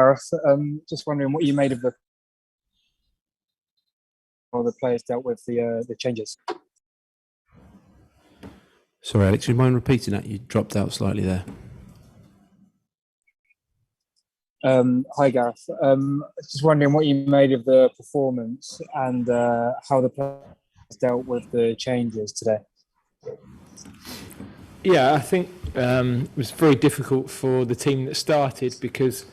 Gareth. Just wondering what you made of how the players dealt with the changes. Sorry, Alex, do you mind repeating that? You dropped out slightly there. Hi, Gareth. Just wondering what you made of the performance and how the players dealt with the changes today. Yeah, I think it was very difficult for the team that started because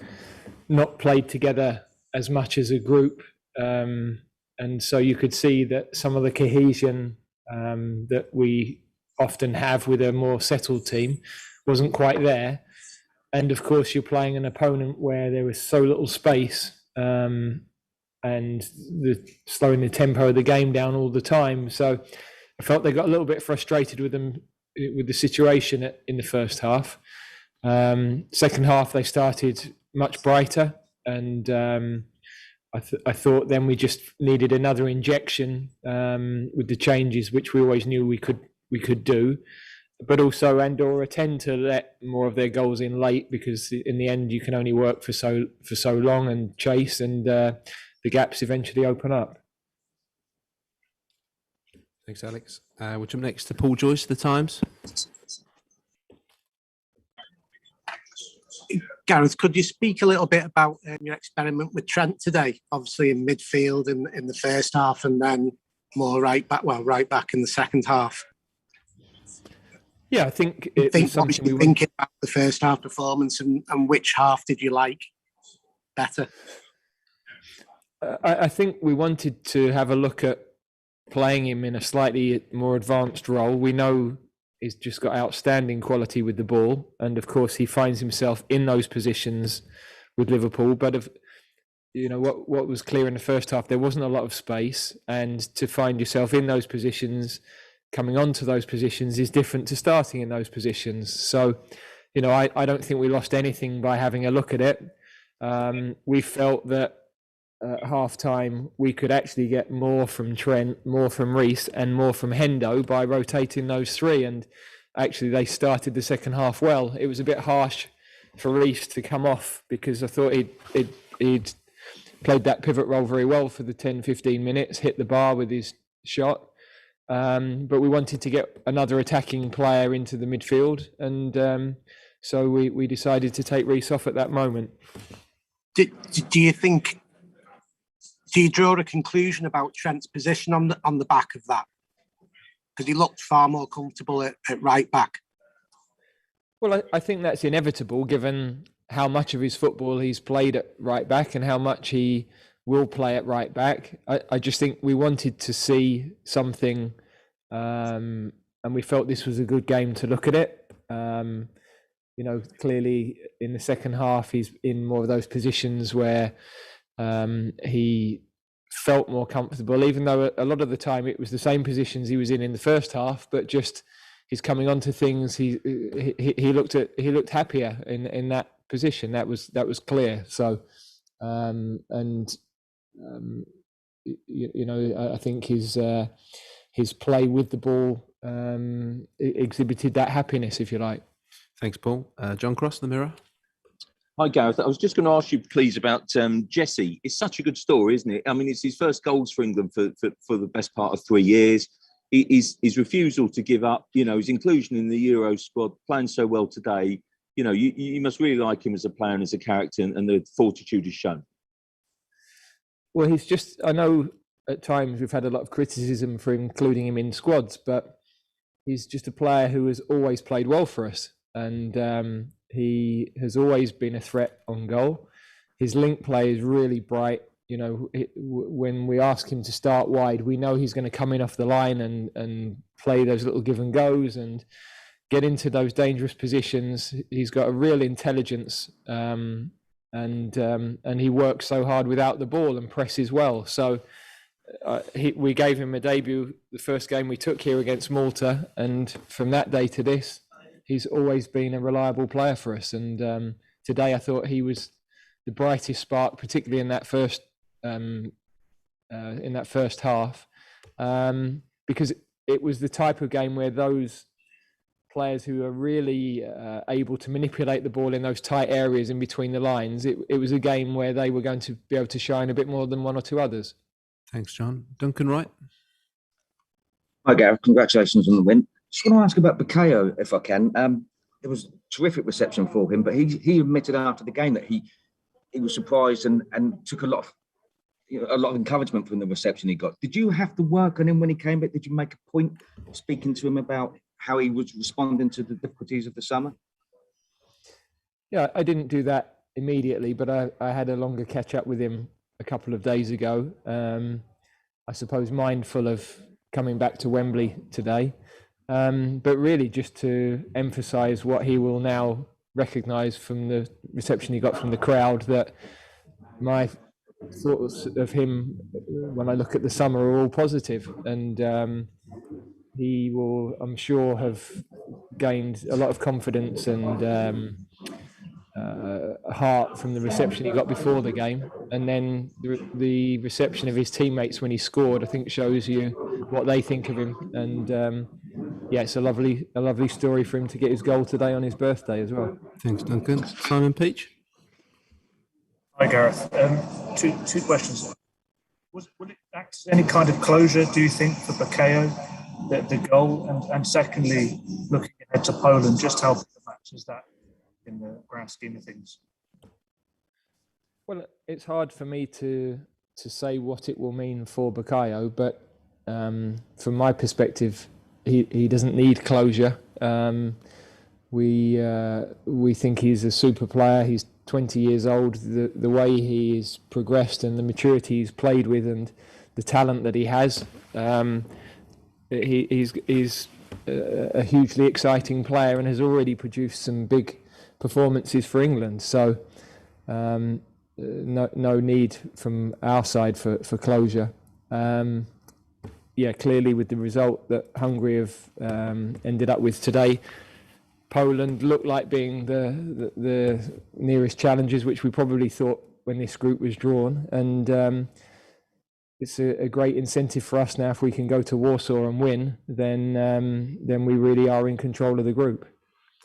not played together as much as a group. And so you could see that some of the cohesion that we often have with a more settled team wasn't quite there. And of course, you're playing an opponent where there was so little space and slowing the tempo of the game down all the time. So I felt they got a little bit frustrated with the situation in the first half. Second half, they started much brighter, and I thought then we just needed another injection with the changes, which we always knew we could do. But also Andorra tend to let more of their goals in late because in the end you can only work for so long and chase, and the gaps eventually open up. Thanks, Alex. We'll jump next to Paul Joyce, The Times. Gareth, could you speak a little bit about your experiment with Trent today? Obviously in midfield in the first half, and then more right back in the second half. Yeah, I think something we thinking about the first half performance, and which half did you like better? I think we wanted to have a look at playing him in a slightly more advanced role. We know he's just got outstanding quality with the ball, and of course he finds himself in those positions with Liverpool. But what was clear in the first half, there wasn't a lot of space, and to find yourself in those positions, coming onto those positions, is different to starting in those positions. So, I don't think we lost anything by having a look at it. We felt that at half-time we could actually get more from Trent, more from Reece, and more from Hendo by rotating those three. And actually they started the second half well. It was a bit harsh for Reece to come off because I thought he'd played that pivot role very well for the 10-15 minutes, hit the bar with his shot. But we wanted to get another attacking player into the midfield, and so we decided to take Reece off at that moment. Do you draw a conclusion about Trent's position on the back of that? Because he looked far more comfortable at right back. Well, I think that's inevitable given how much of his football he's played at right back and how much he will play at right back. I just think we wanted to see something, and we felt this was a good game to look at it. Clearly in the second half, he's in more of those positions where he felt more comfortable, even though a lot of the time it was the same positions he was in the first half, but just he's coming onto things. He looked happier in that position. That was clear. So, I think his play with the ball exhibited that happiness, if you like. Thanks, Paul. John Cross, The Mirror. Hi, Gareth. I was just going to ask you, please, about Jesse. It's such a good story, isn't it? I mean, it's his first goals for England for the best part of 3 years. His refusal to give up, his inclusion in the Euro squad, playing so well today. You must really like him as a player and as a character, and the fortitude is shown. Well, I know at times we've had a lot of criticism for including him in squads, but he's just a player who has always played well for us. And he has always been a threat on goal. His link play is really bright. When we ask him to start wide, we know he's going to come in off the line and play those little give and goes and get into those dangerous positions. He's got a real intelligence, and he works so hard without the ball and presses well. So we gave him a debut the first game we took here against Malta, and from that day to this, he's always been a reliable player for us. And today I thought he was the brightest spark, particularly in that first half, because it was the type of game where those players who are really able to manipulate the ball in those tight areas in between the lines, it was a game where they were going to be able to shine a bit more than one or two others. Thanks, John. Duncan Wright. Hi, Gareth. Congratulations on the win. Just want to ask about Bukayo, if I can. There was terrific reception for him, but he admitted after the game that he was surprised and took a lot of encouragement from the reception he got. Did you have to work on him when he came back? Did you make a point of speaking to him about how he was responding to the difficulties of the summer? Yeah, I didn't do that immediately, but I had a longer catch up with him a couple of days ago. I suppose mindful of coming back to Wembley today, but really just to emphasise what he will now recognise from the reception he got from the crowd, that my thoughts of him when I look at the summer are all positive, and he will, I'm sure, have gained a lot of confidence and heart from the reception he got before the game, and then the reception of his teammates when he scored, I think, shows you what they think of him. And yeah, it's a lovely story for him to get his goal today on his birthday as well. Thanks, Duncan. Simon Peach. Hi, Gareth. Two questions. Would it act as any kind of closure, do you think, for Bukayo, the goal? And secondly, looking ahead to Poland, just how big a match is that in the grand scheme of things? Well, it's hard for me to say what it will mean for Bukayo, but from my perspective, he doesn't need closure. We think he's a super player. He's 20 years old. The way he's progressed and the maturity he's played with and the talent that he has, he's a hugely exciting player and has already produced some big performances for England. So no need from our side for closure. Yeah, clearly with the result that Hungary have ended up with today, Poland looked like being the nearest challengers, which we probably thought when this group was drawn. And it's a great incentive for us now. If we can go to Warsaw and win, then we really are in control of the group.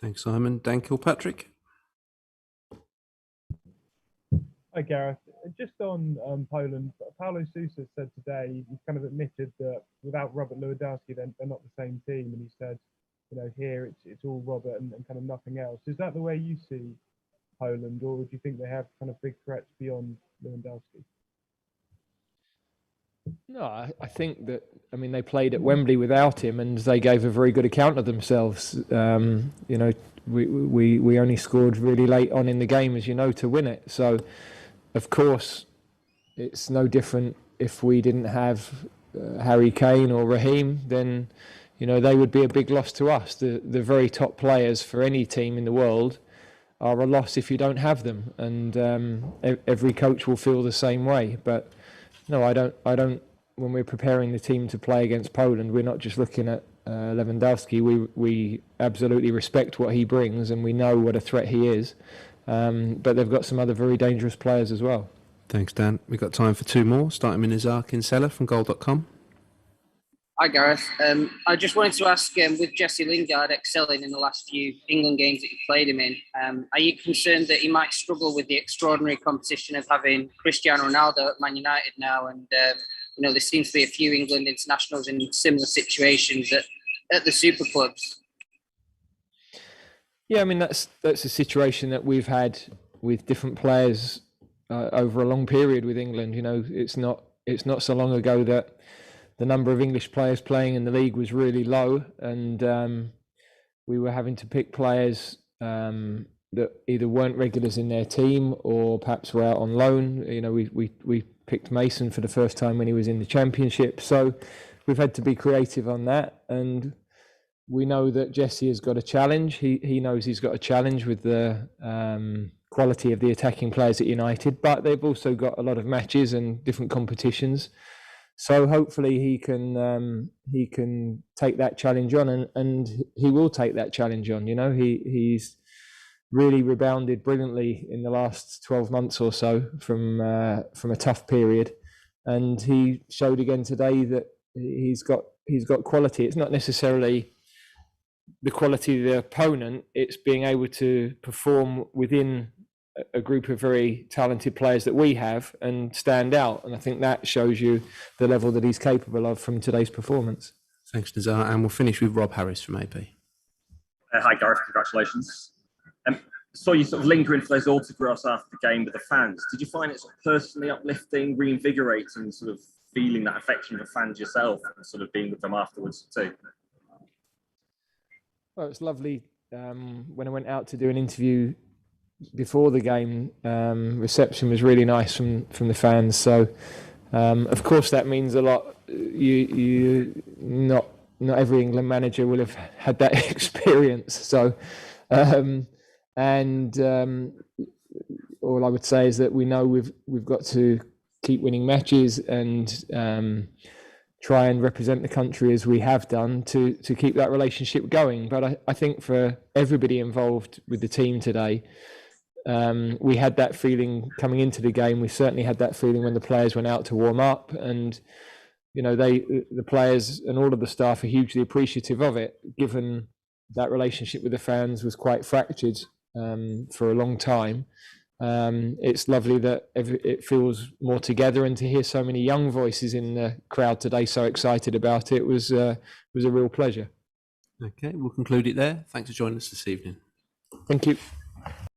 Thanks, Simon. Dan Kilpatrick. Hi, Gareth. Just on Poland, Paulo Sousa said today, he kind of admitted that without Robert Lewandowski, they're not the same team. And he said, here it's all Robert and kind of nothing else. Is that the way you see Poland, or do you think they have kind of big threats beyond Lewandowski? No, I think that, they played at Wembley without him and they gave a very good account of themselves. We only scored really late on in the game, as you know, to win it. So, of course, it's no different if we didn't have Harry Kane or Raheem, then, they would be a big loss to us. The very top players for any team in the world are a loss if you don't have them. And every coach will feel the same way. But no, I don't. When we're preparing the team to play against Poland, we're not just looking at Lewandowski. We absolutely respect what he brings, and we know what a threat he is. But they've got some other very dangerous players as well. Thanks, Dan. We've got time for two more, starting with Nizar Kinsella from Goal.com. Hi, Gareth. I just wanted to ask, with Jesse Lingard excelling in the last few England games that you played him in, are you concerned that he might struggle with the extraordinary competition of having Cristiano Ronaldo at Man United now? And, there seems to be a few England internationals in similar situations at the super clubs. Yeah, that's a situation that we've had with different players over a long period with England. It's not so long ago that the number of English players playing in the league was really low, and we were having to pick players that either weren't regulars in their team or perhaps were out on loan. We picked Mason for the first time when he was in the Championship. So we've had to be creative on that, and we know that Jesse has got a challenge. He knows he's got a challenge with the quality of the attacking players at United, but they've also got a lot of matches and different competitions. So hopefully he can take that challenge on, and he will take that challenge on. He's really rebounded brilliantly in the last 12 months or so from a tough period, and he showed again today that he's got quality. It's not necessarily the quality of the opponent. It's being able to perform within a group of very talented players that we have and stand out. And I think that shows you the level that he's capable of from today's performance. Thanks, Nazar. And we'll finish with Rob Harris from AB. Hi, Gareth. Congratulations. Saw you sort of lingering for those autographs after the game with the fans. Did you find it sort of personally uplifting, reinvigorating, sort of feeling that affection of the fans yourself and sort of being with them afterwards too? Well, it's lovely when I went out to do an interview before the game. Reception was really nice from the fans. So, of course, that means a lot. Not every England manager will have had that experience. So, all I would say is that we know we've got to keep winning matches and try and represent the country as we have done to keep that relationship going. But I think for everybody involved with the team today, we had that feeling coming into the game. We certainly had that feeling when the players went out to warm up, and the players and all of the staff are hugely appreciative of it, given that relationship with the fans was quite fractured for a long time. It's lovely that it feels more together, and to hear so many young voices in the crowd today so excited about it was a real pleasure. Okay, we'll conclude it there. Thanks for joining us this evening. Thank you.